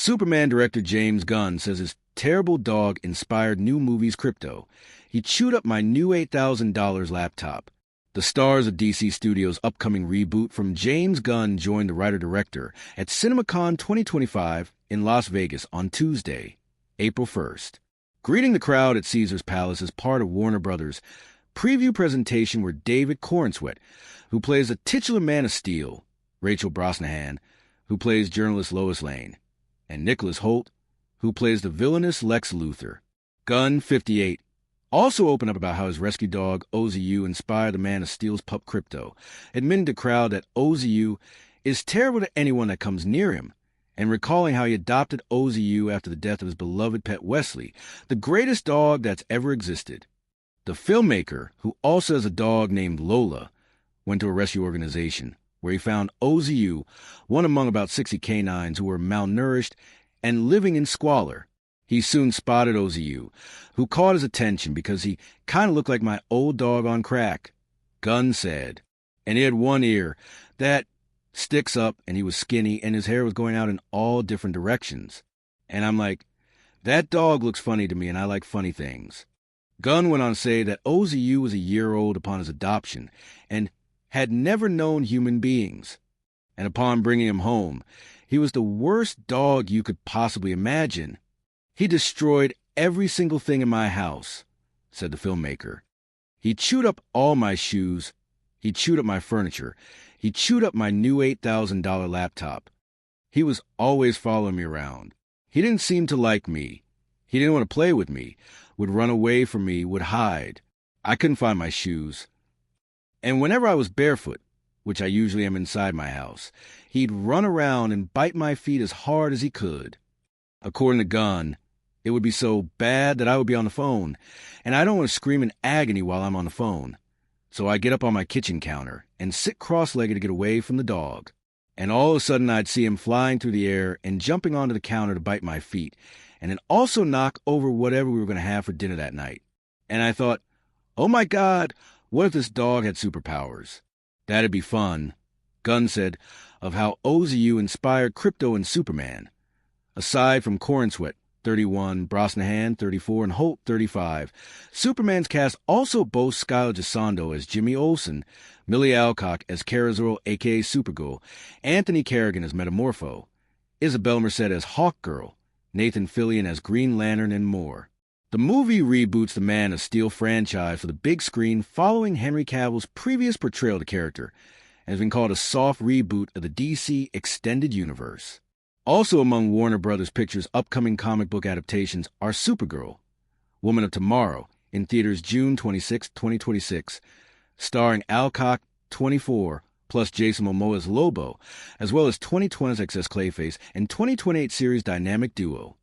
Superman director James Gunn says his terrible dog inspired new movie's Krypto. He chewed up my new $8,000 laptop. The stars of DC Studios' upcoming reboot from James Gunn joined the writer-director at CinemaCon 2025 in Las Vegas on Tuesday, April 1st. Greeting the crowd at Caesar's Palace as part of Warner Brothers' preview presentation were David Corenswet, who plays the titular Man of Steel, Rachel Brosnahan, who plays journalist Lois Lane, and Nicholas Hoult, who plays the villainous Lex Luthor. Gunn, 58, also opened up about how his rescue dog, OZU, inspired the Man of Steel's pup Krypto, admitting to the crowd that OZU is terrible to anyone that comes near him, and recalling how he adopted OZU after the death of his beloved pet Wesley, the greatest dog that's ever existed. The filmmaker, who also has a dog named Lola, went to a rescue organization where he found OZU, one among about 60 canines who were malnourished and living in squalor. He soon spotted OZU, who caught his attention because he kind of looked like my old dog on crack, Gunn said. And he had one ear that sticks up, and he was skinny, and his hair was going out in all different directions. And I'm like, that dog looks funny to me, and I like funny things. Gunn went on to say that OZU was a year old upon his adoption and had never known human beings. And upon bringing him home, he was the worst dog you could possibly imagine. He destroyed every single thing in my house, said the filmmaker. He chewed up all my shoes. He chewed up my furniture. He chewed up my new $8,000 laptop. He was always following me around. He didn't seem to like me. He didn't want to play with me, would run away from me, would hide. I couldn't find my shoes. And whenever I was barefoot, which I usually am inside my house, he'd run around and bite my feet as hard as he could. According to Gunn, it would be so bad that I would be on the phone, and I don't want to scream in agony while I'm on the phone. So I get up on my kitchen counter and sit cross-legged to get away from the dog. And all of a sudden I'd see him flying through the air and jumping onto the counter to bite my feet, and then also knock over whatever we were going to have for dinner that night. And I thought, oh my God, what if this dog had superpowers? That'd be fun, Gunn said, of how OZU inspired Krypto and Superman. Aside from Corenswet, 31, Brosnahan, 34, and Hoult, 35, Superman's cast also boasts Skylar Gisondo as Jimmy Olsen, Millie Alcock as Kara Zor, a.k.a. Supergirl, Anthony Kerrigan as Metamorpho, Isabel Merced as Hawkgirl, Nathan Fillion as Green Lantern, and more. The movie reboots the Man of Steel franchise for the big screen following Henry Cavill's previous portrayal of the character, and has been called a soft reboot of the DC Extended Universe. Also among Warner Brothers Pictures' upcoming comic book adaptations are Supergirl, Woman of Tomorrow, in theaters June 26, 2026, starring Alcock, 24, plus Jason Momoa's Lobo, as well as 2020's Excess Clayface and 2028 series Dynamic Duo.